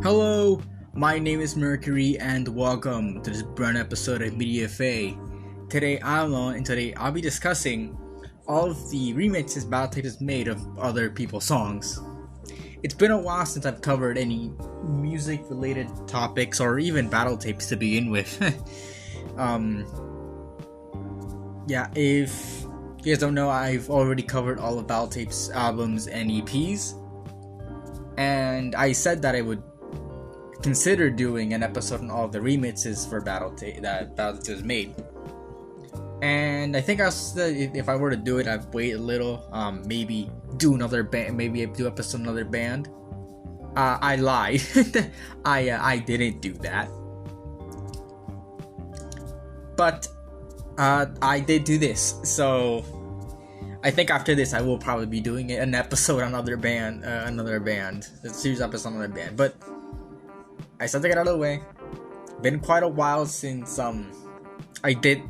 Hello, my name is Mercury and welcome to this brand episode of Media FA. Today I'm alone and today I'll be discussing all of the remixes Battle Tapes has made of other people's songs. It's been a while since I've covered any music related topics or even Battle Tapes to begin with. If you guys don't know, I've already covered all of Battle Tapes albums and EPs. And I said that I would consider doing an episode on all of the remixes for Battle Tapes that Battle Tapes made. And I think if I were to do it, I'd wait a little. Maybe do another band. Maybe do episode another band. I lied. I didn't do that. But I did do this. So I think after this, I will probably be doing an episode on another band, a series episode on another band. But I still to get out of the way. Been quite a while since I did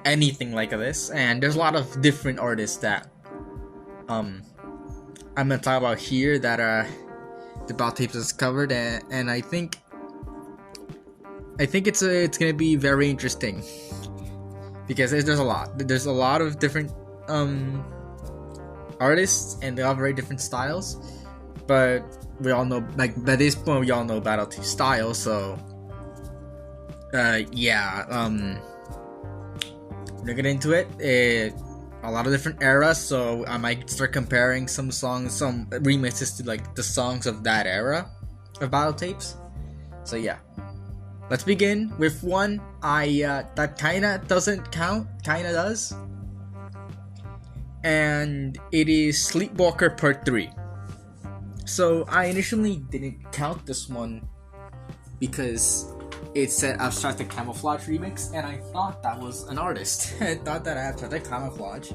anything like this, and there's a lot of different artists that I'm gonna talk about here that the Battle Tapes has covered, and I think it's gonna be very interesting because there's a lot of different artists, and they all have very different styles, but we all know, like, by this point we all know Battle Tapes style, so we're gonna get into it. A lot of different eras, so I might start comparing some songs, some remixes to like the songs of that era of Battle Tapes. So yeah, let's begin with one that kinda doesn't count, kinda does, and it is Sleepwalker Part 3. So I initially didn't count this one because it said Abstracted Camouflage Remix, and I thought that was an artist. I thought that Abstracted Camouflage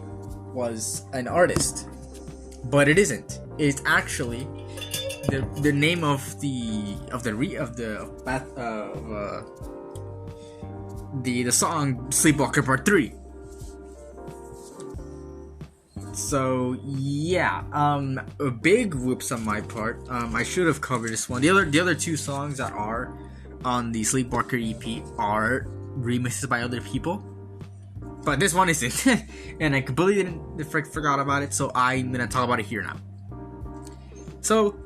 was an artist, but it isn't. It's actually the name of the song Sleepwalker Part 3. So yeah, big whoops on my part. I should have covered this one. The other two songs that are on the Sleepwalker EP are remixes by other people, but this one isn't. And I completely forgot about it, so I'm gonna talk about it here now. So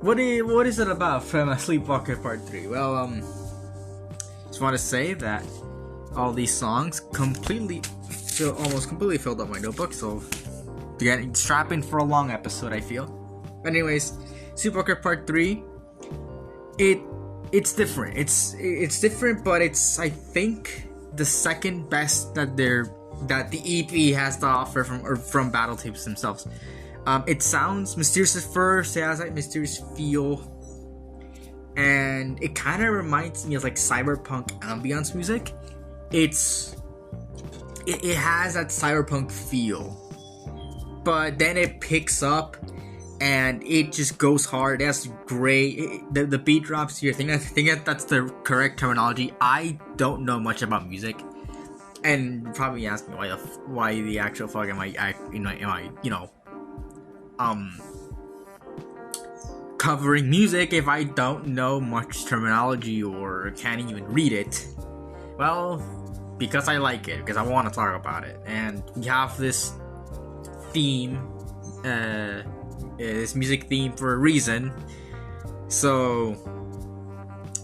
what is it about from Sleepwalker Part 3? Well, just want to say that all these songs almost completely filled up my notebook, so strap in for a long episode, I feel. Anyways, Sleepwalker Part 3, it's different. It's different, but it's, I think, the second best that the EP has to offer from Battle Tapes themselves. It sounds mysterious at first. It has that mysterious feel, and it kind of reminds me of like cyberpunk ambience music. It has that cyberpunk feel, but then it picks up and it just goes hard. That's great. The beat drops here. I think that's the correct terminology. I don't know much about music, and you're probably asking why the actual fuck am I covering music if I don't know much terminology or can't even read it. Well, because I like it, because I want to talk about it, and we have this theme, this music theme for a reason. So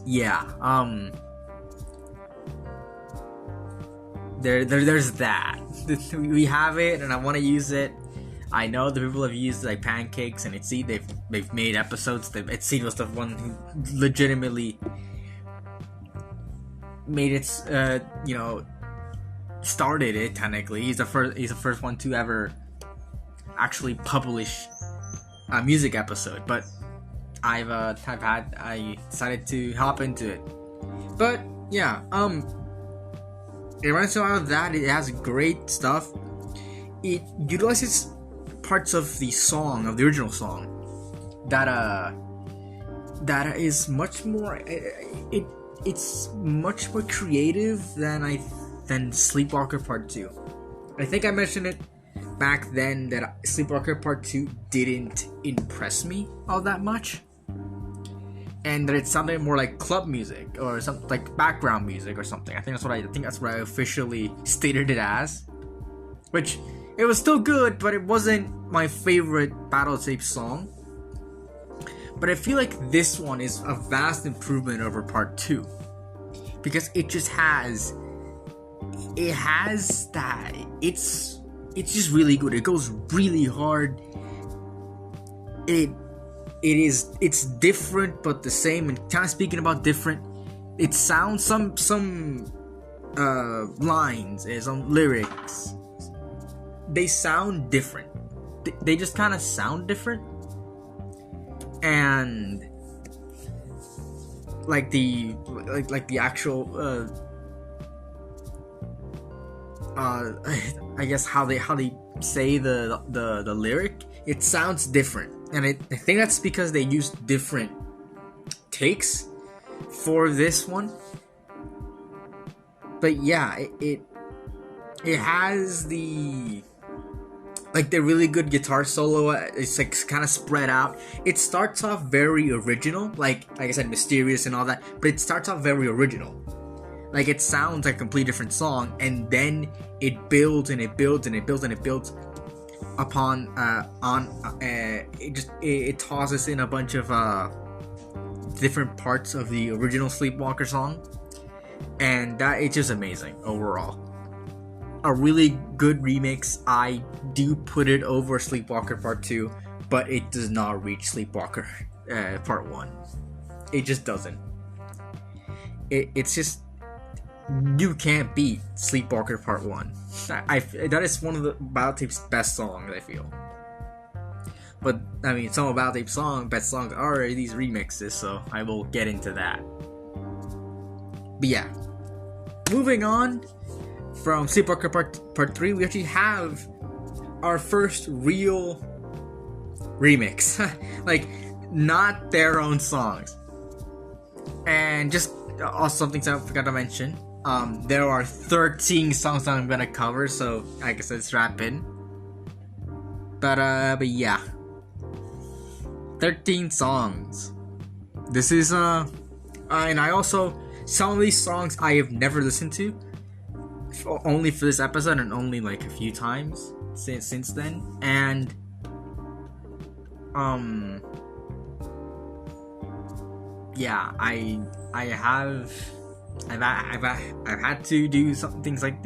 yeah, there's that. We have it, and I want to use it. I know the people have used like pancakes, and they've made episodes. It was the one who legitimately made it, started it. Technically, he's the first one to ever actually publish a music episode. But I decided to hop into it. But yeah, it runs out of that. It has great stuff. It utilizes parts of the original song, that is much more. It's much more creative than Sleepwalker Part 2. I think I mentioned it back then that Sleepwalker Part 2 didn't impress me all that much. and that it sounded more like club music or something, like background music or something. I think that's what I officially stated it as, which it was still good, but it wasn't my favorite battle tape song. But I feel like this one is a vast improvement over part 2, because it just has that, it's just really good. It goes really hard. It's different but the same, and kind of speaking about different, it sounds some lines and some lyrics, they sound different. They just kind of sound different, and like the actual I guess how they say the lyric, it sounds different, and I think that's because they used different takes for this one. But yeah, it has the really good guitar solo. It's like kind of spread out. It starts off very original, like I said, mysterious and all that, but it starts off very original. Like, it sounds like a completely different song, and then it builds and it builds and it builds and it builds upon it tosses in a bunch of different parts of the original Sleepwalker song, and that it's just amazing overall. A really good remix. I do put it over Sleepwalker Part 2, but it does not reach Sleepwalker Part 1. It just doesn't. It's just, you can't beat Sleepwalker Part 1. That is one of the Battle Tape's best songs, I feel. But, I mean, some of Battle Tape's best songs are these remixes, so I will get into that. But yeah. Moving on from Sleepwalker Part 3, we actually have our first real remix. Like, not their own songs. And just also something I forgot to mention. There are 13 songs that I'm gonna cover, so I guess let's wrap in. But yeah, 13 songs. This is and I also, some of these songs I have never listened to, only for this episode, and only like a few times since then. And yeah, I've had to do some things like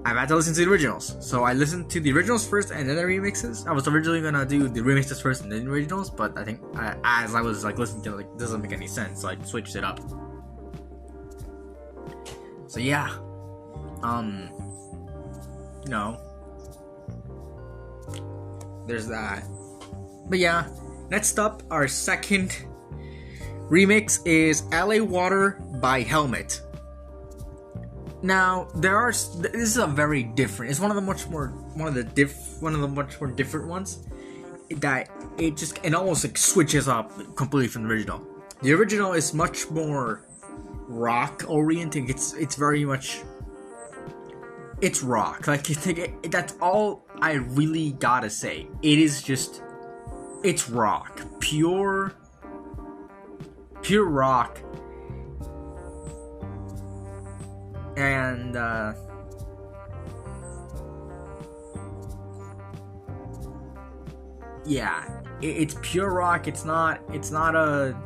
I've had to listen to the originals. So I listened to the originals first and then the remixes. I was originally gonna do the remixes first and then the originals, but I think as I was like listening to it, like, this doesn't make any sense, so I switched it up. So yeah, there's that. But yeah, next up, our second remix is LA Water by Helmet. Now, this is a very different, it's one of the much more different ones, that it almost like switches up completely from the original. The original is much more rock oriented. It's very much, it's rock. Like, that's all I really gotta say. It is just, it's rock, pure rock. And yeah, it's pure rock. It's not a,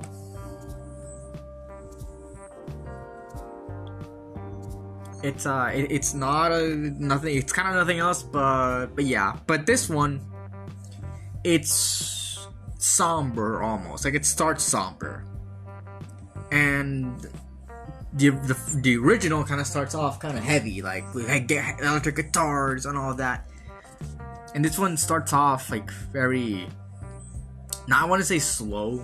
it's not a nothing. It's kind of nothing else. But yeah. But this one, it's somber almost. Like, it starts somber, and the original kind of starts off kind of heavy, like we get electric guitars and all that. And this one starts off like very, not I want to say slow,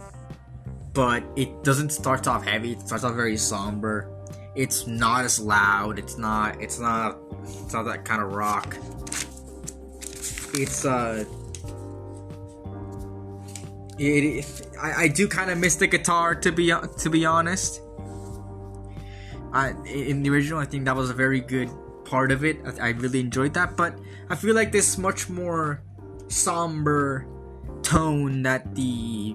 but it doesn't start off heavy. It starts off very somber. It's not as loud. It's not that kind of rock. It's I do kind of miss the guitar, to be honest. In the original, I think that was a very good part of it. I really enjoyed that, but I feel like this much more somber tone that the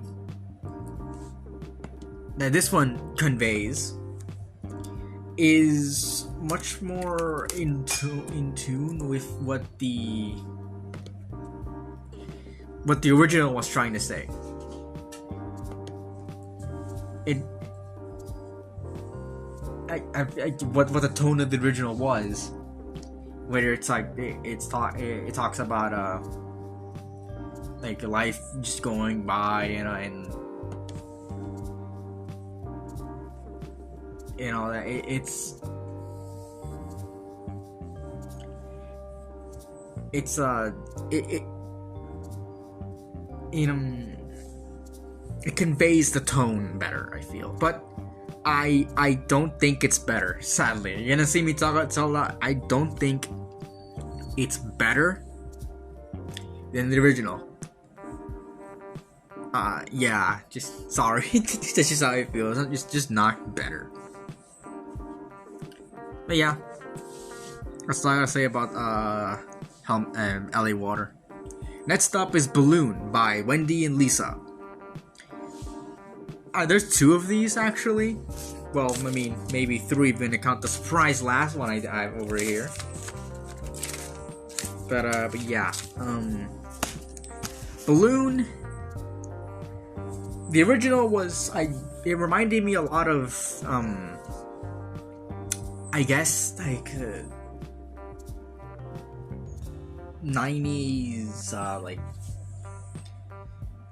that this one conveys is much more in tune with what the original was trying to say. What the tone of the original was, whether it's like it talks about like life just going by, and you know that it conveys the tone better, I feel. But I don't think it's better, sadly. You're gonna see me talk about a lot. I don't think it's better than the original. Yeah, just sorry. That's just how I feel. It's just not better. But yeah, that's all I gotta say about LA Water. Next up is Balloon by Wendy and Lisa. There's two of these actually. Well, I mean, maybe three if you count the surprise last one I have over here. But yeah, Balloon. The original was it reminded me a lot of I guess like 90s like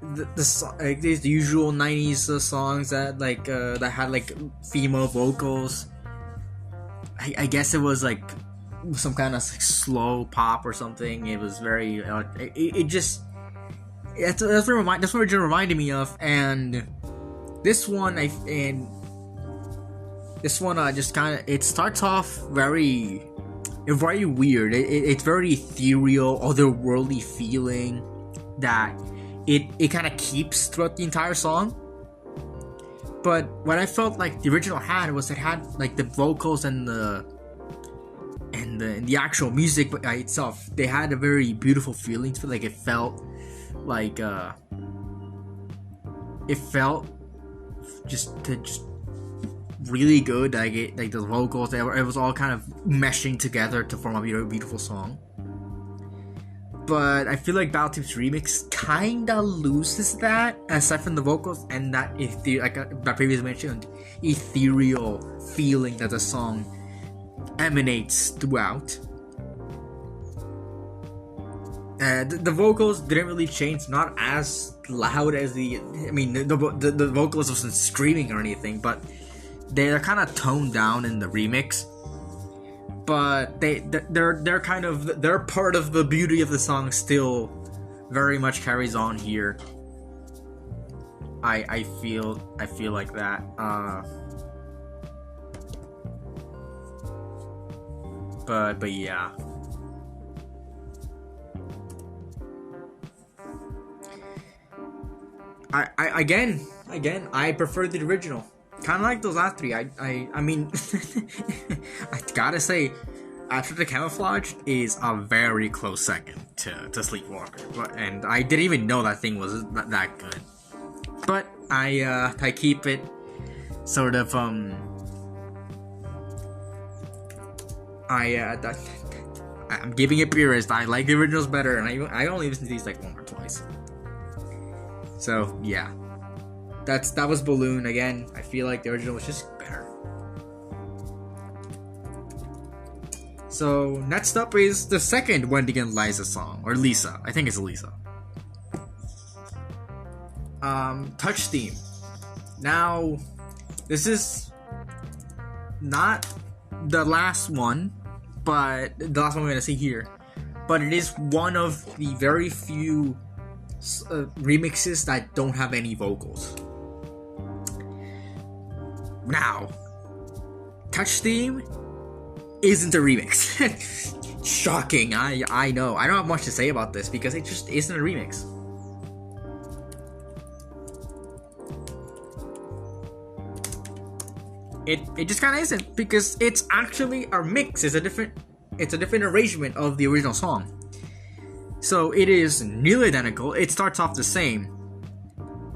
the usual 90s songs that that had like female vocals. I guess it was like some kind of like slow pop or something. It was very it just that's what it reminded me of. And this one just kind of, it starts off very weird. It's very ethereal, otherworldly feeling that it kind of keeps throughout the entire song. But what I felt like the original had was it had like the vocals and the actual music itself. They had a very beautiful feeling to it. Like it felt just really good. Like the vocals, it was all kind of meshing together to form a beautiful song. But I feel like Battletoads Remix kinda loses that, aside from the vocals and that like I previously mentioned, ethereal feeling that the song emanates throughout. The vocals didn't really change, not as loud as the vocals wasn't screaming or anything, but they're kind of toned down in the remix. But they're kind of, their part of the beauty of the song still very much carries on here. I feel like that. But yeah. I prefer the original. Kind of like those last three. I mean, I gotta say, After the Camouflage is a very close second to Sleepwalker. And I didn't even know that thing was that good. But I keep it sort of I'm giving it purist. I like the originals better, and I only listened to these like once or twice. So yeah, that was Balloon. Again, I feel like the original was just better. So next up is the second Wendy and Liza song, or Lisa. I think it's Lisa. Touch Theme. Now, this is not the last one, but the last one we're gonna see here. But it is one of the very few remixes that don't have any vocals. Now, Touch Theme isn't a remix. Shocking, I know. I don't have much to say about this because it just isn't a remix. It just kind of isn't, because it's actually a mix. It's a different arrangement of the original song. So it is nearly identical. It starts off the same,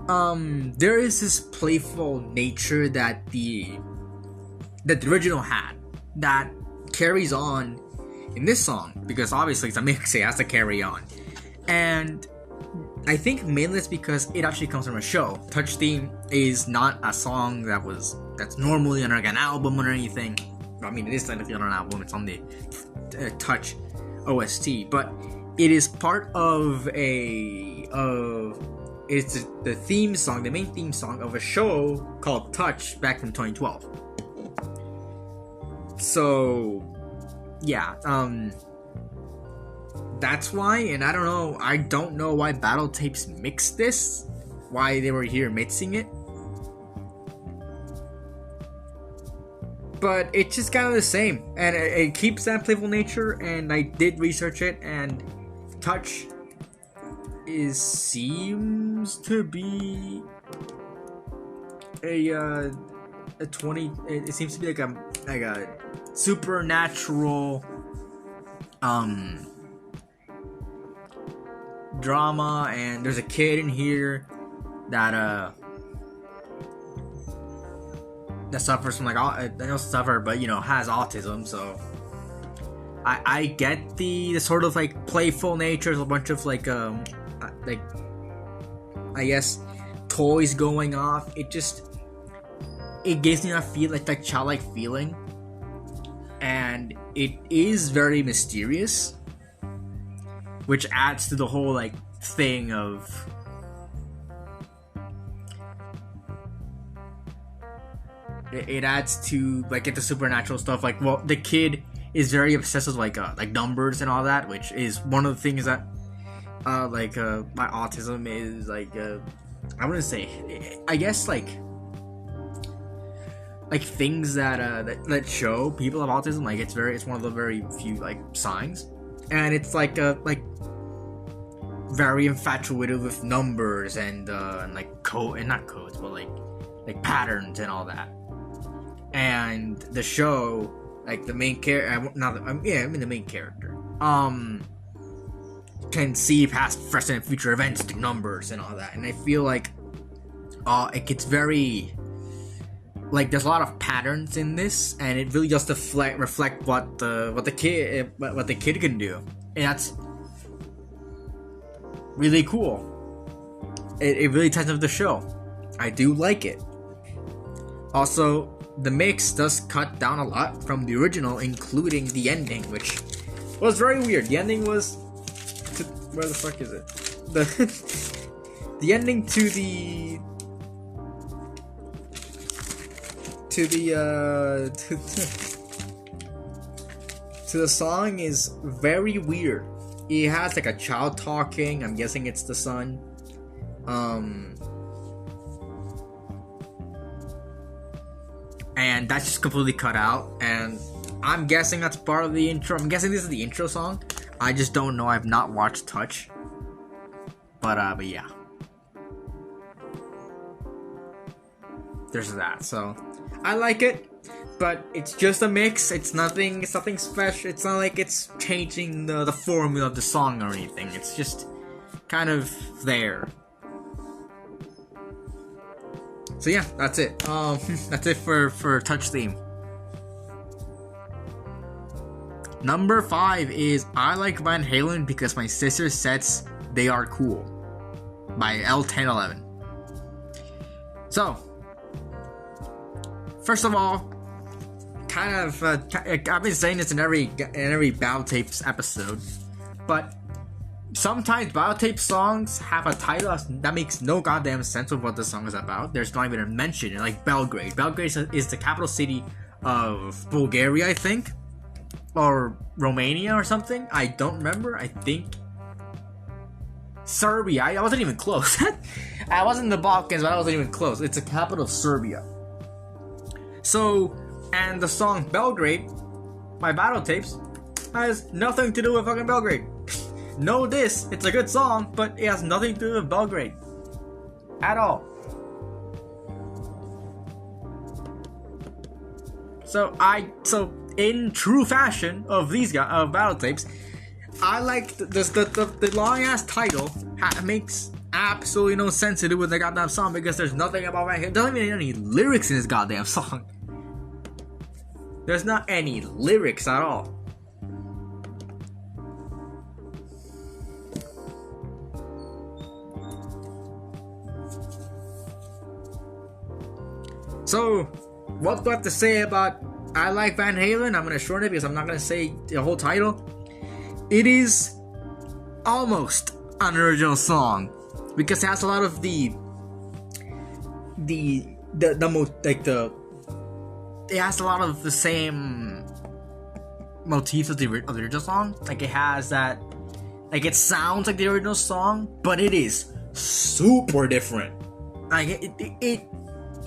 there is this playful nature that the original had that carries on in this song, because obviously it's a mix, it has to carry on. And I think mainly it's because it actually comes from a show. Touch Theme is not a song that's normally on like an album or anything. I mean, it is technically on an album, it's on the Touch OST, but it is part of it's the theme song, the main theme song of a show called Touch back from 2012. So yeah, that's why. And I don't know why Battle Tapes mixed this, why they were here mixing it, but it's just kind of the same, and it keeps that playful nature. And I did research it, and Touch seems to be a 20. It seems to be like a supernatural drama, and there's a kid in here that suffers from I don't suffer, but has autism. So I get the sort of like playful nature. There's a bunch of like I guess toys going off. It gives me that childlike feeling, and it is very mysterious, which adds to the whole like thing of it adds to like the supernatural stuff. Like, well, the kid is very obsessed with like numbers and all that, which is one of the things that my autism is I wouldn't say, I guess like things that show people have autism. Like it's one of the very few like signs, and it's like very infatuated with numbers and like not codes, but like patterns and all that. And the show, like the main character, the main character, can see past, present, and future events through numbers and all that. And I feel like it gets very like there's a lot of patterns in this, and it really just reflect what the kid can do, and that's really cool. It really ties up the show. I do like it. Also, the mix does cut down a lot from the original, including the ending, which was very weird. The ending was where the fuck is it? The ending to the song is very weird. It has like a child talking. I'm guessing it's the son. And that's just completely cut out. And I'm guessing that's part of the intro. I'm guessing this is the intro song. I just don't know. I've not watched Touch. But yeah. There's that. So I like it, but it's just a mix. It's nothing special. It's not like it's changing the formula of the song or anything. It's just kind of there. So yeah, that's it. That's it for Touch Theme. Number 5 is I Like Van Halen Because My Sister Says They Are Cool by L1011. So, first of all, kind of I've been saying this in every Battle Tapes episode, but sometimes Battle Tape songs have a title that makes no goddamn sense of what the song is about. There's not even a mention, like Belgrade. Belgrade is the capital city of Bulgaria, I think, or Romania or something. I don't remember. I think Serbia. I wasn't even close. I was in the Balkans, but I wasn't even close. It's the capital of Serbia. So, and the song Belgrade by Battle Tapes has nothing to do with fucking Belgrade. Know this, it's a good song, but it has nothing to do with Belgrade at all. So in true fashion of these guys of Battle Tapes, I like the long ass title absolutely no sense to do with the goddamn song because there's nothing about Van Halen. There doesn't even any lyrics in this goddamn song. There's not any lyrics at all. So, what do I have to say about I Like Van Halen? I'm gonna shorten it because I'm not gonna say the whole title. It is almost an original song because it has a lot of the most like the it has a lot of the same motifs of the original song. Like it has that, like it sounds like the original song, but it is super different. Like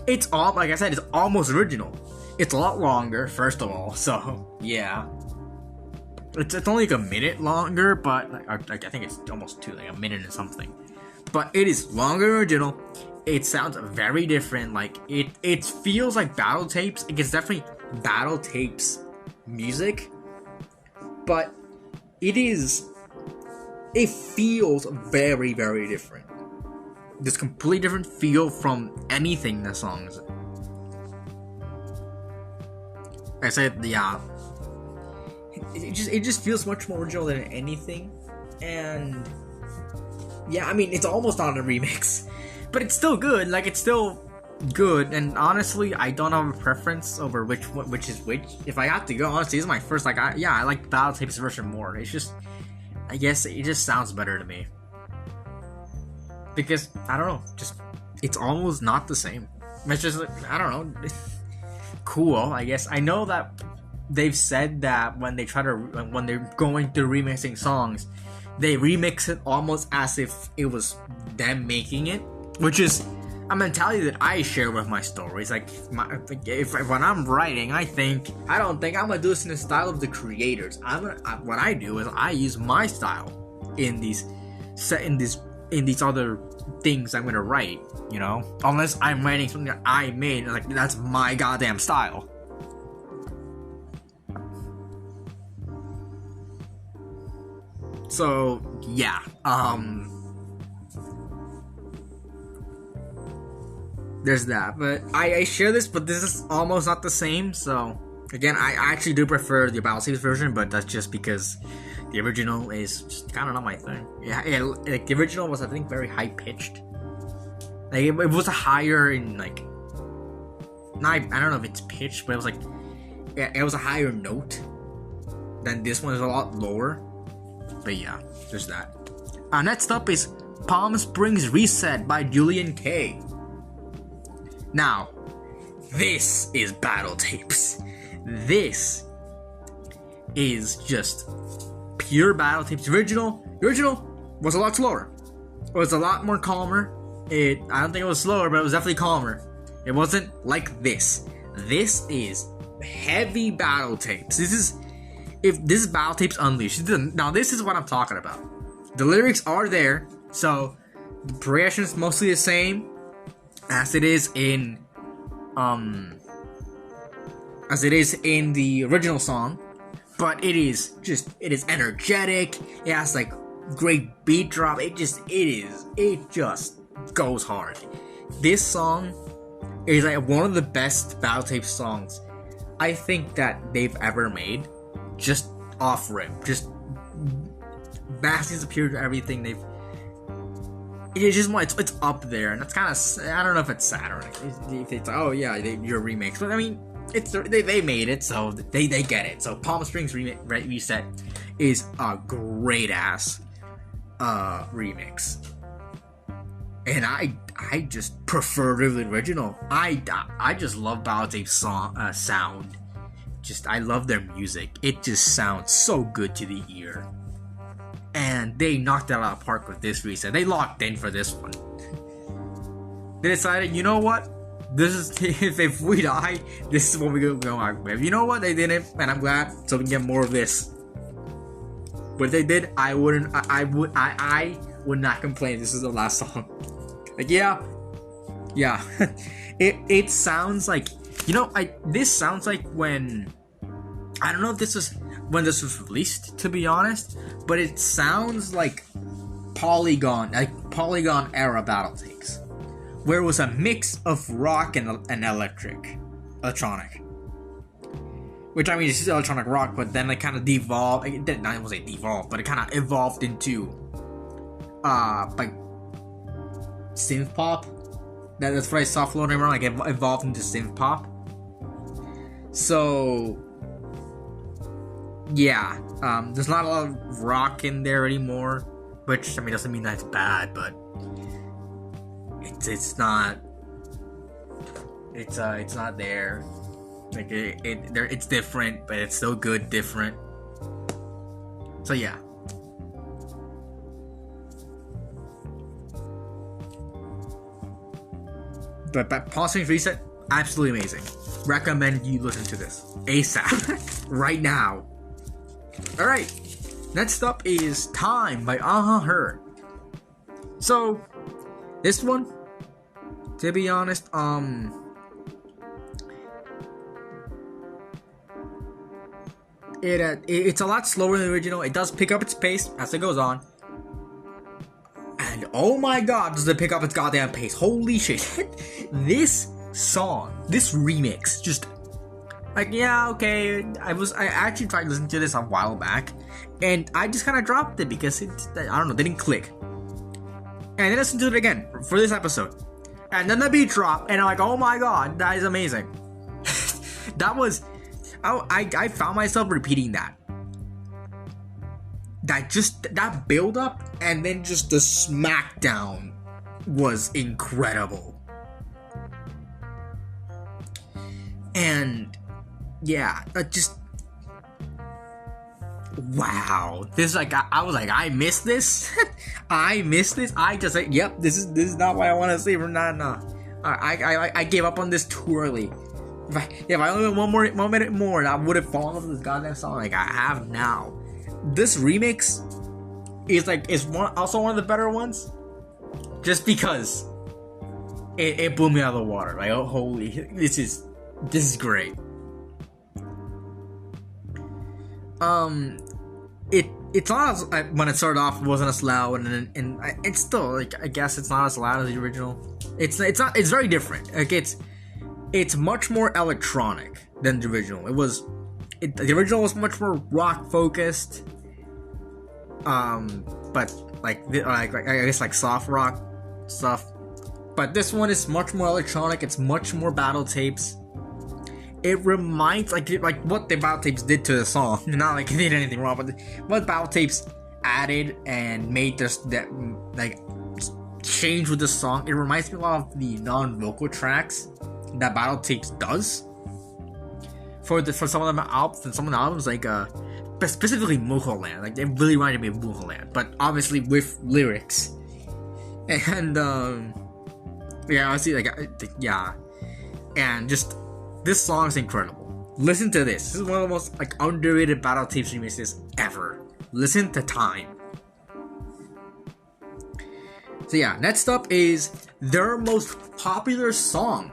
it's all, like I said, it's almost original. It's a lot longer, first of all, so yeah. It's only like a minute longer, but like I think it's almost two, like a minute and something. But it is longer than original. It sounds very different. Like it feels like battle tapes. It's definitely battle tapes music, but it feels very, very different. This completely different feel from anything the songs. I said, yeah. It just feels much more original than anything, and yeah, I mean it's almost on a remix, but it's still good. Like it's still good, and honestly, I don't have a preference over which is which. If I have to go, honestly, this is my first. Like I like Battle Tapes version more. It's just, I guess it just sounds better to me. Because, I don't know, just, it's almost not the same. It's just, I don't know, cool, I guess. I know that they've said that when they're going through remixing songs, they remix it almost as if it was them making it, which is a mentality that I share with my stories. Like, when I'm writing, I don't think I'm gonna do this in the style of the creators. What I do is I use my style in these other things I'm gonna write, you know? Unless I'm writing something that I made, like that's my goddamn style. So yeah, there's that. But I share this, but this is almost not the same. So again, I actually do prefer the Battle Tapes version, but that's just because the original is just kind of not my thing. Yeah, like the original was, I think, very high pitched. Like it was a higher in like, I don't know if it's pitched, but it was like, yeah, it was a higher note. Then this one is a lot lower. But yeah, there's that. Next up is Palm Springs Reset by Julian K. Now, this is Battle Tapes. This is just pure Battle Tapes. Original was a lot slower. It was a lot more calmer. I don't think it was slower, but it was definitely calmer. It wasn't like this. This is heavy Battle Tapes. This is Battle Tapes Unleashed. Now this is what I'm talking about. The lyrics are there, so the progression is mostly the same as it is in the original song. But it is energetic. It has like great beat drop. It just goes hard. This song is like one of the best Battle Tape songs I think that they've ever made. Just off rip, just vastly superior to everything they've. It's up there, and that's kind of, I don't know if it's sad or if it's oh yeah, your remix, but I mean. They made it, so they get it. So Palm Springs Reset is a great ass remix, and I just prefer the original. I just love Battle Tape's sound. I love their music. It just sounds so good to the ear, and they knocked it out of the park with this reset. They locked in for this one. They decided, you know what? This is if we die, this is what we're going on with. You know what? They did it, and I'm glad, so we can get more of this. But if they did, I would not complain. This is the last song. Like yeah. It sounds like, you know, this sounds like when, I don't know if this was when this was released, to be honest, but it sounds like Polygon era battle tapes, where it was a mix of rock and electronic. Which, I mean, it's still electronic rock, but then it kind of devolved. I won't say devolved, but it kind of evolved into, like, synth pop. That's what I saw floating around. Like, it evolved into synth pop. So, yeah, there's not a lot of rock in there anymore. Which, I mean, doesn't mean that it's bad, but it's not there. Like it's different, but it's still good, different. So yeah. But Pawn Strings Reset, absolutely amazing. Recommend you listen to this ASAP, right now. All right, next up is Time by Her. So this one, to be honest, it's a lot slower than the original. It does pick up its pace as it goes on. And oh my god, does it pick up its goddamn pace. Holy shit. This song, this remix, just like, yeah, okay. I actually tried listening to this a while back, and I just kind of dropped it because I don't know, they didn't click. And then I listened to it again for this episode. And then the beat dropped, and I'm like, oh my god, that is amazing. I found myself repeating that. That build up and then just the smackdown was incredible. And yeah, wow. This, like, I was like, I missed this. I missed this. I just like, yep, this is not what I want to see from nah. I gave up on this too early. If I only went one minute more, I would have fallen off this goddamn song like I have now. This remix is also one of the better ones, just because it blew me out of the water. Like, oh, holy, this is great. It's not as, when it started off, it wasn't as loud, and it's still, like, I guess it's not as loud as the original. It's very different. Like, it's much more electronic than the original. The original was much more rock focused, but like I guess like soft rock stuff. But this one is much more electronic. It's much more battle tapes. It reminds like what the battle tapes did to the song. Not like it did anything wrong, but what battle tapes added and made this that like change with the song. It reminds me a lot of the non-vocal tracks that battle tapes does for some of the albums, like specifically Mulholland. Like, it really reminded me of Mulholland, but obviously with lyrics. And yeah, honestly, and just this song is incredible. Listen to this. This is one of the most like underrated battle tapes remixes ever. Listen to Time. So yeah, next up is their most popular song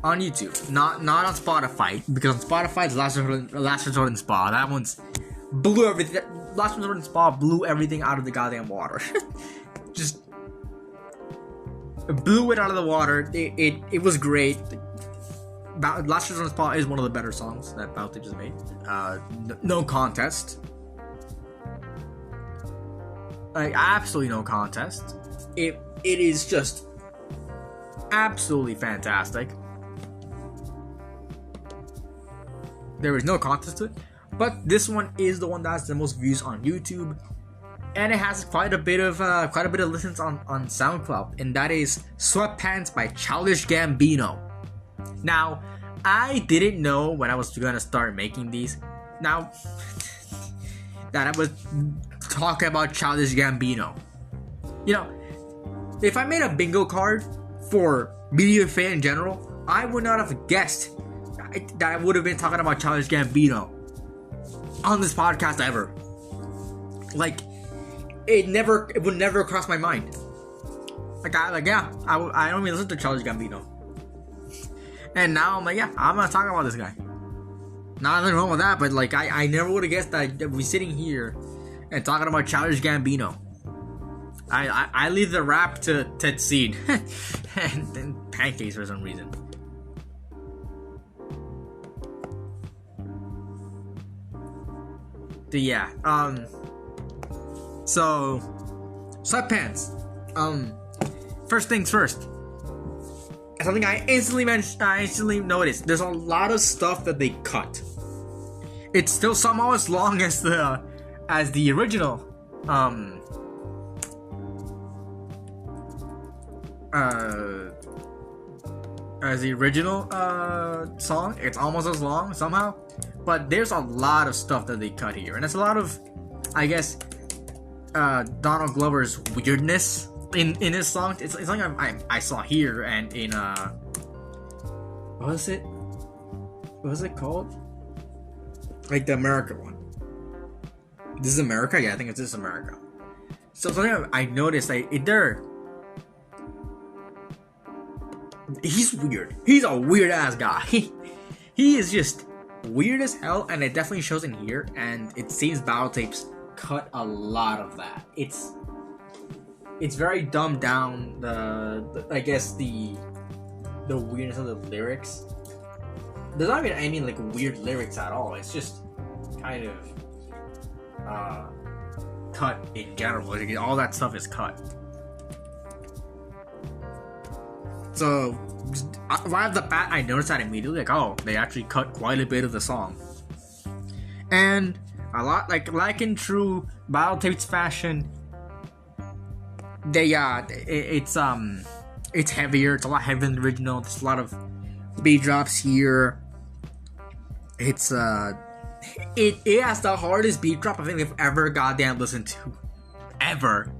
on YouTube, not on Spotify, because on Spotify it's Last Resort in Spa. That one's blew everything. Last Resort in Spa blew everything out of the goddamn water. Just blew it out of the water. It was great. Last Resort in Spa is one of the better songs that Battle Tapes has made. No contest. Like, absolutely no contest. It is just absolutely fantastic. There is no contest to it, but this one is the one that has the most views on YouTube, and it has quite a bit of listens on SoundCloud, and that is "Sweatpants" by Childish Gambino. Now, I didn't know when I was gonna start making these, now that I was talking about Childish Gambino. You know, if I made a bingo card for media fan in general, I would not have guessed that I would have been talking about Childish Gambino on this podcast ever. Like, it would never cross my mind. I don't even listen to Childish Gambino, and now I'm like, yeah, I'm gonna talk about this guy. Nothing wrong with that, but like, I never would have guessed that we're sitting here and talking about Childish Gambino. I leave the rap to Ted Seed and Pancakes for some reason. But yeah, so sweatpants. First things first. Something I instantly noticed. There's a lot of stuff that they cut. It's still somehow as long as the original. As the original song. It's almost as long somehow. But there's a lot of stuff that they cut here, and it's a lot of, I guess, Donald Glover's weirdness in his song. It's something I saw here and in what was it? What was it called? Like the America one. This is America? Yeah, I think it's This is America. So something I noticed, like, he's weird. He's a weird ass guy. He is just weird as hell, and it definitely shows in here. And it seems Battle Tapes cut a lot of that. It's very dumbed down. I guess the weirdness of the lyrics. There's not even any like weird lyrics at all. It's just kind of cut in general. Like, all that stuff is cut. So right off the bat, I noticed that immediately. Like, oh, they actually cut quite a bit of the song, and a lot like in true Battle Tapes fashion. It's heavier. It's a lot heavier than the original. There's a lot of beat drops here. It's it has the hardest beat drop I think I've ever goddamn listened to, ever.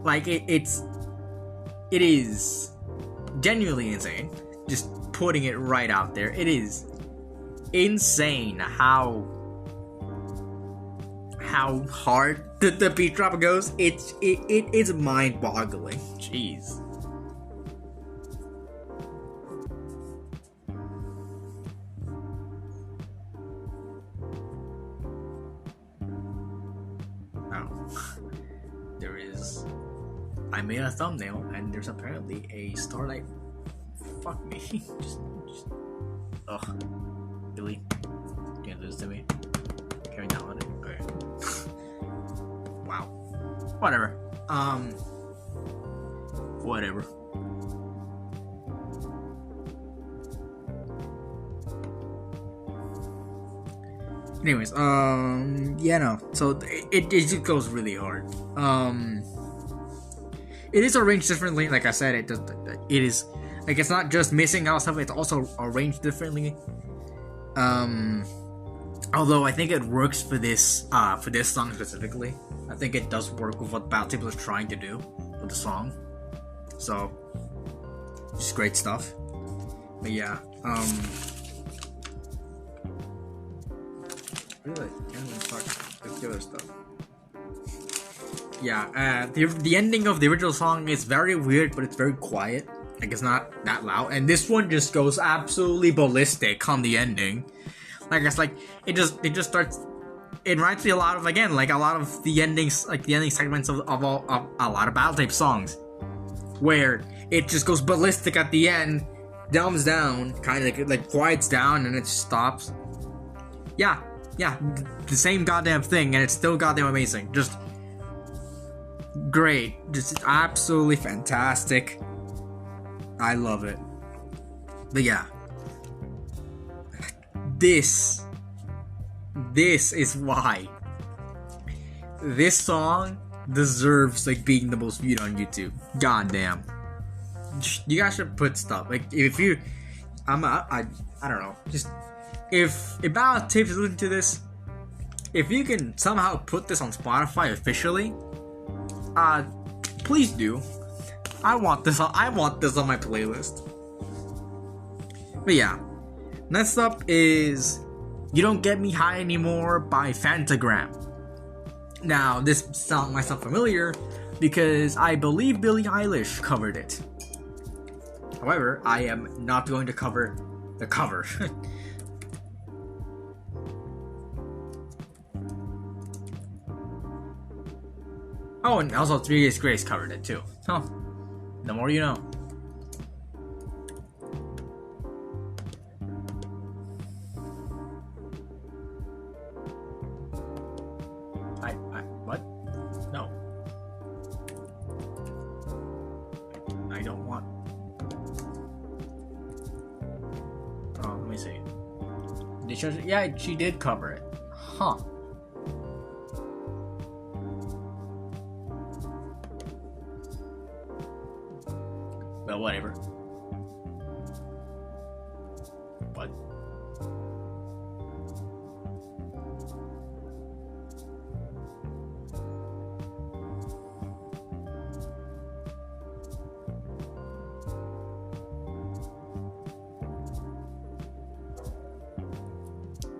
Like it is genuinely insane. Just putting it right out there, it is insane how hard the beat drop goes. It is mind-boggling. Jeez. There is. I made a thumbnail, and there's apparently a Starlight. Fuck me. just. Ugh. Billy, can't do this to me. Can we download it? Okay. Wow. Whatever. Whatever. Anyways, yeah, no. So it just goes really hard. It is arranged differently. Like I said, it is like, it's not just missing out stuff. It's also arranged differently. Although I think it works for this song specifically. I think it does work with what Battle Tape was trying to do with the song. So, just great stuff. But yeah, really, can't even talk the other stuff. Yeah, the ending of the original song is very weird, but it's very quiet. Like, it's not that loud. And this one just goes absolutely ballistic on the ending. Like, it's like it just starts. It reminds me a lot of, again, like a lot of the endings, like the ending segments of a lot of Battle Tape songs, where it just goes ballistic at the end, dumbs down, kind of like quiets down, and it just stops. Yeah, the same goddamn thing, and it's still goddamn amazing. Just great, just absolutely fantastic. I love it. But yeah, this is why this song deserves like being the most viewed on YouTube. Goddamn, you guys should put stuff like, if you, I don't know, just if Battle Tape is listening to this, if you can somehow put this on Spotify officially, please do. I want this on my playlist. But yeah, next up is You Don't Get Me High Anymore by Fantagram. Now, this song might sound familiar because I believe Billie Eilish covered it. However, I am not going to cover the cover. Oh, and also 3 Days Grace covered it too. Huh. The more you know. What? No. I don't want. Oh, let me see. Did she, yeah, she did cover it. Huh. But whatever. What?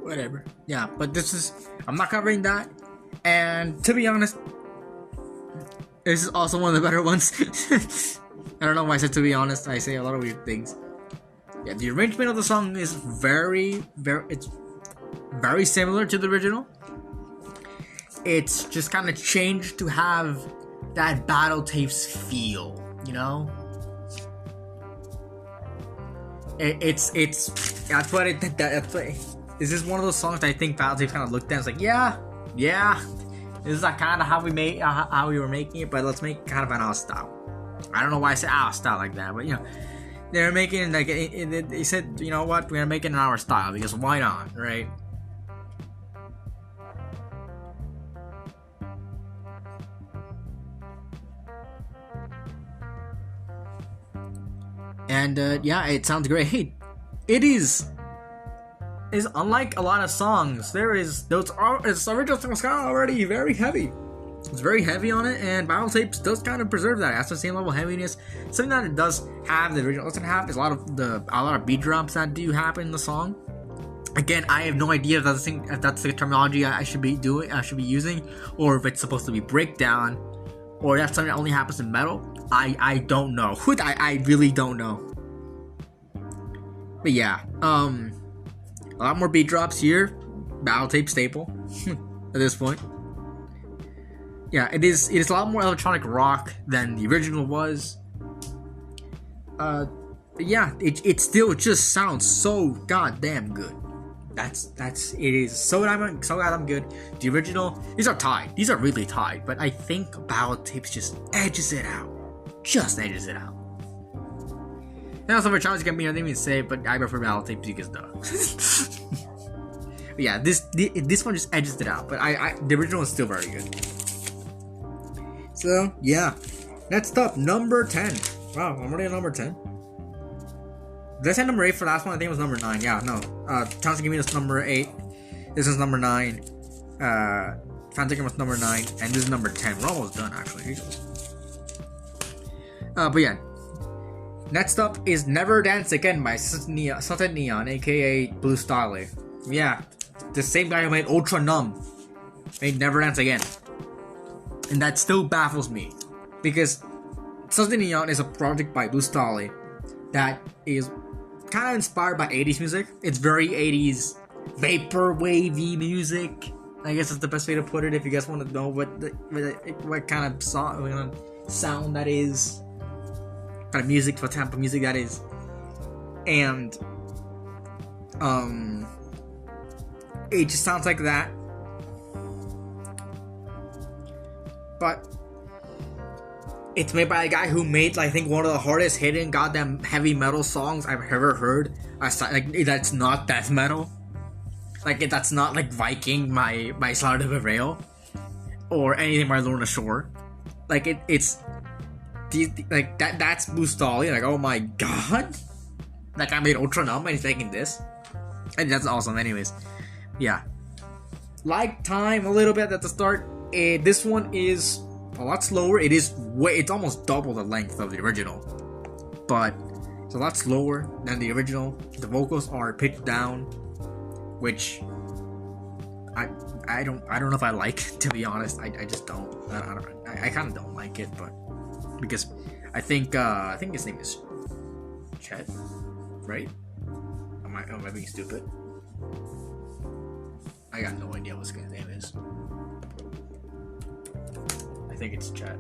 Whatever. Yeah, but this is, I'm not covering that. And to be honest, this is also one of the better ones. I don't know why I said to be honest. I say a lot of weird things. Yeah, the arrangement of the song is it's very similar to the original. It's just kind of changed to have that battle tapes feel, you know? It's that's what this is one of those songs that I think battle tapes kind of looked at and it's like, yeah, this is like kind of how we were making it, but let's make kind of an our style. I don't know why I said our style like that, but you know, they're making like they said, you know what, we're gonna make it in our style because why not, right? And yeah, it sounds great. It is unlike a lot of songs. Its original song was kind of already very heavy. It's very heavy on it, and Battle Tapes does kind of preserve that. It has the same level of heaviness. Something that it does have, the original doesn't have, is a lot of beat drops that do happen in the song. Again, I have no idea if that's the terminology I should be using, or if it's supposed to be breakdown, or that's something that only happens in metal. I don't know. I really don't know. But yeah, a lot more beat drops here. Battle Tape staple at this point. Yeah, it is a lot more electronic rock than the original was. But yeah, it still just sounds so goddamn good. It is so goddamn good. The original, these are tied. These are really tied. But I think Battle Tapes just edges it out. Now some of Charles can be, I didn't even say, but I prefer Battle Tapes because duh. But yeah, this one just edges it out. But the original is still very good. So yeah, next up, number 10. Wow, I'm already at number 10. Did I say number 8 for last one? I think it was number 9. Yeah, no. Chance give me this number 8. This is number 9. Fantagram was number 9, and this is number 10. We're almost done, actually. But yeah. Next up is Never Dance Again by Sultan Neon, aka Blue Starley. Yeah, the same guy who made Ultra Numb made Never Dance Again. And that still baffles me, because Sultan Neon is a project by Blue Starley that is kind of inspired by 80s music. It's very 80s vaporwavy music. I guess that's the best way to put it. If you guys want to know what kind of sound that is, kind of music, what type of music that is, and it just sounds like that. But it's made by a guy who made, I think, one of the hardest hitting goddamn heavy metal songs I've ever heard. That's not death metal. That's not like Viking by Slaughter to Prevail or anything by Lorna Shore. It's that's Blue Starley. Like, oh my god, that guy made Ultra Numb and he's making this, and that's awesome. Anyways, yeah, like time a little bit at the start. This one is a lot slower. It's almost double the length of the original, but it's a lot slower than the original. The vocals are pitched down, which I don't know if I like, to be honest. I just don't. I kind of don't like it, but because I think his name is Chet, right? Am I being stupid? I got no idea what this guy's name is. I think it's chat.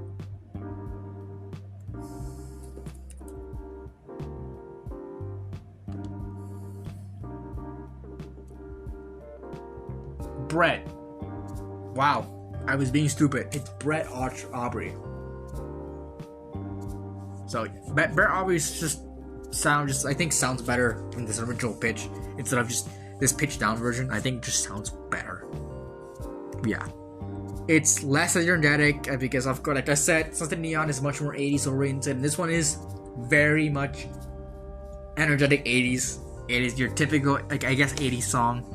Brett. Wow, I was being stupid. It's Brett Aubrey. So Brett Aubrey's I think sounds better in this original pitch instead of just this pitch down version. I think it just sounds better. Yeah, it's less energetic because of course, like I said, Sunset Neon is much more 80s oriented, and this one is very much energetic 80s. It is your typical, like, I guess, 80s song.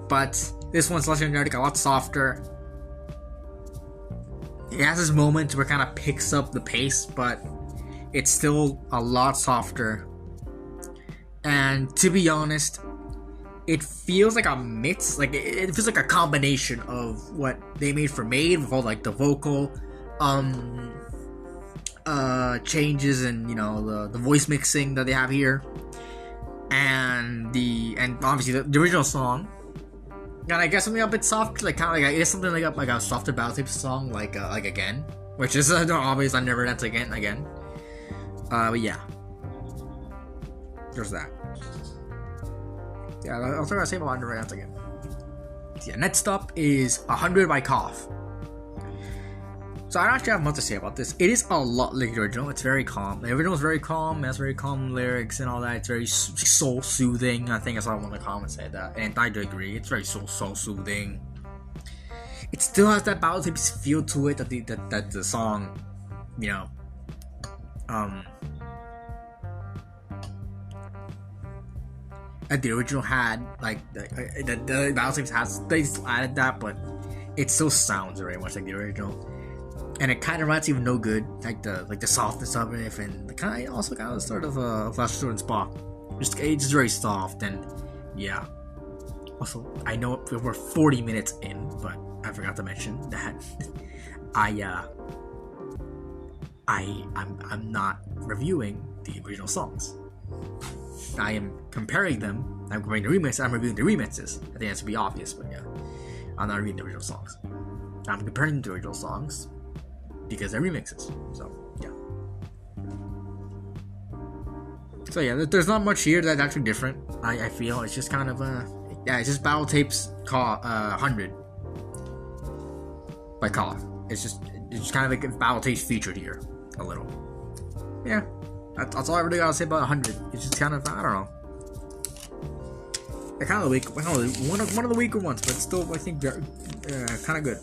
But this one's less energetic, a lot softer. It has this moment where it kind of picks up the pace, but it's still a lot softer. And to be honest, it feels like a mix, like it feels like a combination of what they made for Made with all like the vocal changes and, you know, the voice mixing that they have here, and obviously the original song. And I guess something a bit soft, like kind of like, I guess something like a softer battle type song, like Again, which is obvious. I never dance again. But yeah, there's that. Yeah, I'll try to say about Never Dance Again. Yeah, next up is 100 by Cough. So I don't actually have much to say about this. It is a lot like the original. It's very calm. The original is very calm. It has very calm lyrics and all that. It's very soul soothing. I think I saw one of the comments say that, and I do agree. It's very soul soothing. It still has that battle type feel to it that the song, you know, that the original had. Like the battle types has, they still added that, but it still sounds very much like the original. And it kind of reminds you of No Good, like the softness of it, and the kind of sort of Flash Sword and Spa. It's just very soft, and yeah. Also, I know we're 40 minutes in, but I forgot to mention that I'm not reviewing the original songs. I am comparing them. I'm comparing the remixes. I'm reviewing the remixes. I think that should be obvious, but yeah, I'm not reviewing the original songs. I'm comparing the original songs because they're remixes. So yeah, there's not much here that's actually different. I feel it's just kind of it's just Battle Tapes 100 by Cough. It's just kind of like a Battle Tapes featured here a little. Yeah, that's all I really gotta say about 100. It's just kind of, I don't know. They're kind of weak. One of the weaker ones, but still I think they're kind of good.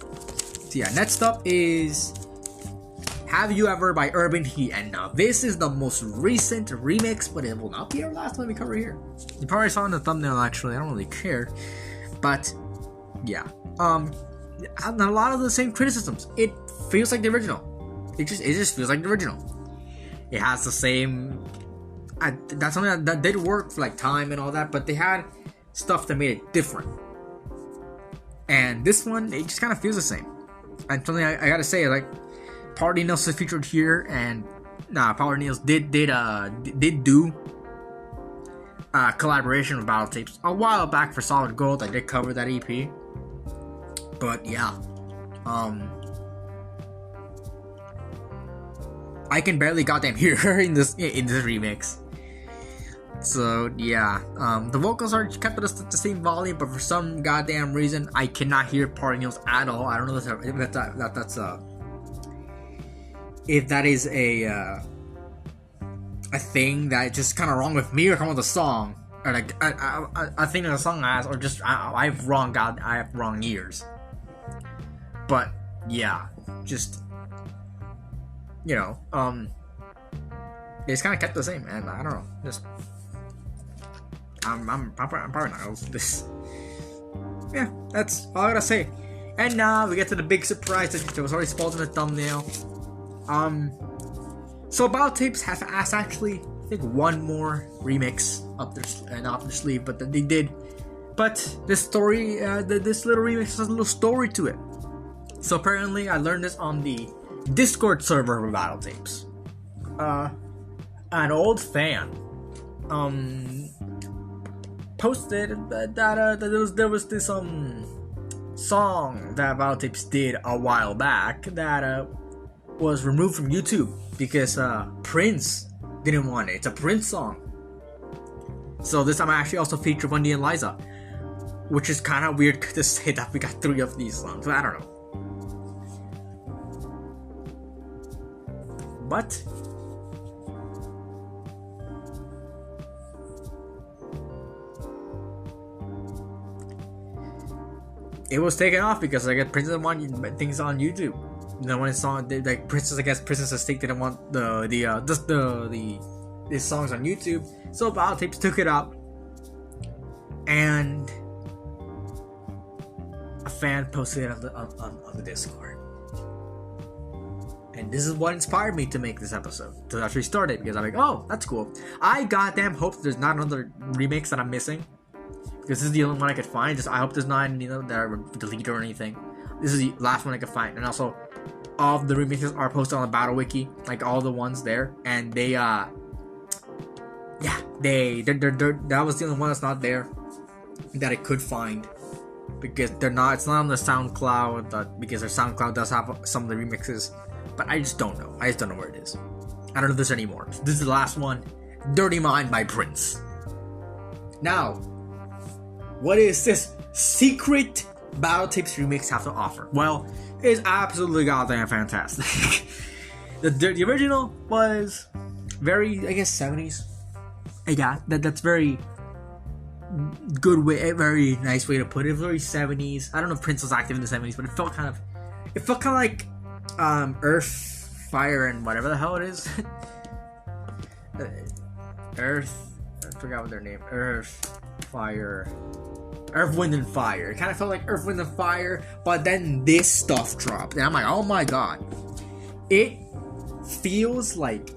So yeah, next up is Have You Ever by Urban Heat, and now this is the most recent remix, but it will not be our last one we cover here. You probably saw in the thumbnail, actually. I don't really care, but yeah, a lot of the same criticisms. It feels like the original. It just feels like the original. It has the same. That's something that did work for like time and all that, but they had stuff that made it different. And this one, it just kind of feels the same. And something I gotta say, like, Party Nails is featured here, and Power Nails did do collaboration with Battle Tapes a while back for Solid Gold. I did cover that EP, but yeah, I can barely goddamn hear her in this remix. So yeah, the vocals are kept at the same volume, but for some goddamn reason, I cannot hear Party Nails at all. I don't know if that is a thing that just kind of wrong with me, or come with the song, or like I think that the song has, or just I have wrong ears. But yeah, just it's kind of kept the same, and I don't know, just I'm probably not over this. Yeah, that's all I gotta say. And now we get to the big surprise that was already spoiled in the thumbnail. So Battle Tapes has actually, I think, one more remix up their sleeve, but they did. But this story, this little remix has a little story to it. So apparently, I learned this on the Discord server of Battle Tapes. An old fan, posted that there was this song that Battle Tapes did a while back that was removed from YouTube because Prince didn't want it. It's a Prince song. So this time I actually also feature Bundy and Liza, which is kind of weird to say that we got 3 of these songs, but I don't know. But it was taken off because I guess Princess want things on YouTube. No one saw like Princess. I guess Princess Estate didn't want the songs on YouTube, so Battle Tapes took it out, and a fan posted it on the Discord. And this is what inspired me to make this episode, to actually start it, because I'm like, oh, that's cool. I goddamn hope there's not another remix that I'm missing, because this is the only one I could find. I hope there's not any that are deleted or anything. This is the last one I could find, and also all of the remixes are posted on the Battle Wiki, like all the ones there, and they that was the only one that's not there that I could find, because they're not. It's not on the SoundCloud, because their SoundCloud does have some of the remixes, but I just don't know. I just don't know where it is. I don't know if there's any more. This is the last one, "Dirty Mind" by Prince. Now, what is this secret Battle Tapes remix have to offer? Well, it's absolutely goddamn fantastic. the original was very, I guess, 70s. Yeah, that's very good way, a very nice way to put it. Very 70s. I don't know if Prince was active in the 70s, but it felt kind of like Earth, Fire, and whatever the hell it is. Earth, I forgot what their name. Earth, Fire, Earth, Wind, and Fire. It kind of felt like Earth, Wind, and Fire, but then this stuff dropped, and I'm like, oh my god, it feels like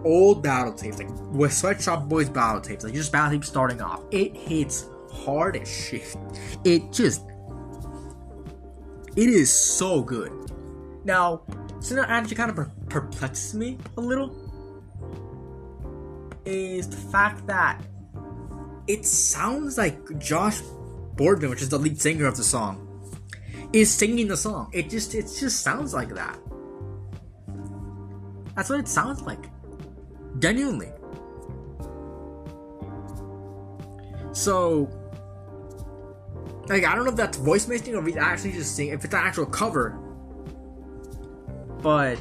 old Battle Tapes, like with Sweatshop Boys Battle Tapes, like just Battle Tapes starting off. It hits hard as shit. It is so good. Now, something that actually kind of perplexes me a little is the fact that it sounds like Josh Boardman, which is the lead singer of the song, is singing the song. It just sounds like that. That's what it sounds like. Genuinely. So, like, I don't know if that's voice mixing or if he's actually just singing, if it's an actual cover. But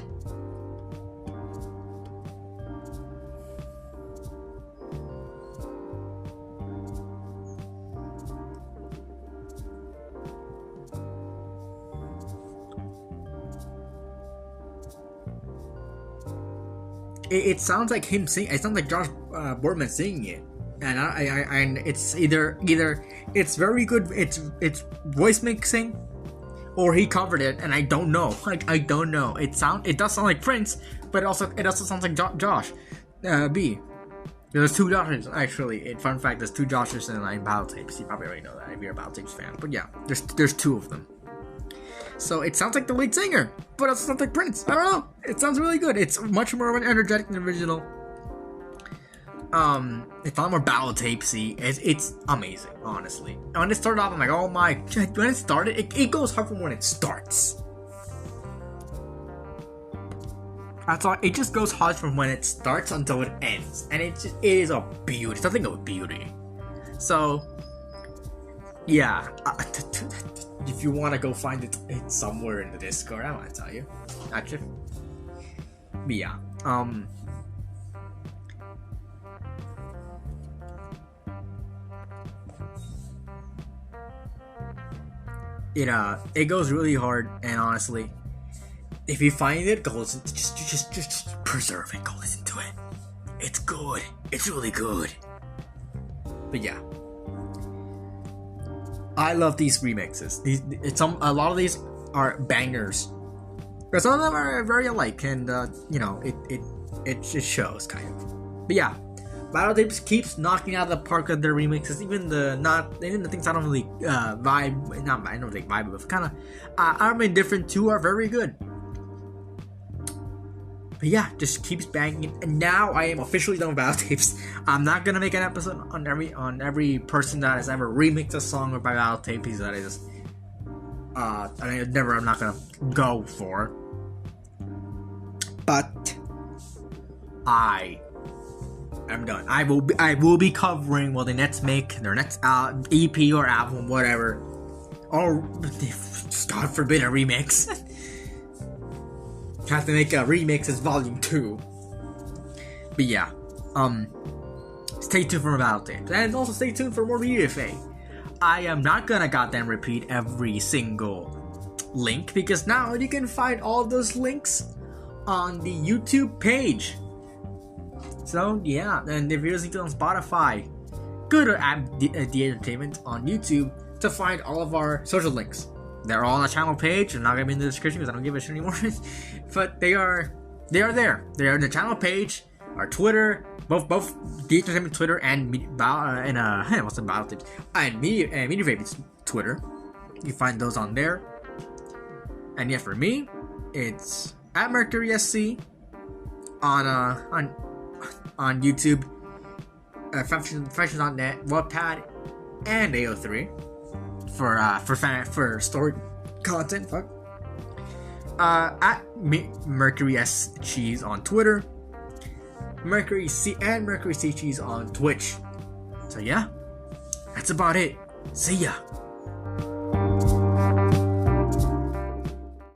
it sounds like him singing. It sounds like Josh Boardman singing it, and it's either it's very good. It's voice mixing, or he covered it, and I don't know. Like, I don't know. It does sound like Prince, but it also sounds like Josh B. There's 2 Joshes actually. Fun fact: there's 2 Joshes in Battle Tapes. You probably already know that if you're a Battle Tapes fan. But yeah, there's 2 of them. So it sounds like the lead singer, but it also sounds like Prince. I don't know. It sounds really good. It's much more energetic than the original. It's a lot more Battle Tapesy. It's amazing, honestly. And when it started off, I'm like, oh my. When it started, it goes hard from when it starts. That's all. It just goes hard from when it starts until it ends, and it is a beauty. It's nothing of beauty. So, yeah. If you want to go find it, it's somewhere in the Discord. I don't want to tell you, actually. But yeah, it goes really hard, and honestly, if you find it, go listen. Just preserve it. Go listen to it. It's good. It's really good. But yeah. I love these remixes. A lot of these are bangers, but some of them are very alike, and it shows kind of. But yeah, Battle Tapes keeps knocking out of the park of their remixes. Even the things I don't really vibe. I don't think vibe, but kind of are indifferent too are very good. But yeah, just keeps banging it. And now I am officially done with battle tapes. I'm not gonna make an episode on every person that has ever remixed a song or by battle tape because that is I'm not gonna go for. But I am done. I will be covering what the Nets make their next EP or album, whatever, or God forbid a remix. Have to make a remixes volume 2. But yeah, stay tuned for more battle tapes, and also stay tuned for more VFA. I am not gonna goddamn repeat every single link because now you can find all of those links on the YouTube page. So yeah, and if you're listening to it on Spotify, go to the Entertainment on YouTube to find all of our social links. They're all on the channel page. They're not gonna be in the description because I don't give a shit anymore. But they are there. They are in the channel page. Our Twitter, both the Entertainment Twitter and what's the battle tips and Media Baby's Twitter. You find those on there. And yeah, for me, it's at Mercury SC on YouTube, Fashion.net, Wattpad, and AO3 for story content. At Mercury S Cheese on Twitter, Mercury C Cheese on Twitch. So yeah, that's about it. See ya.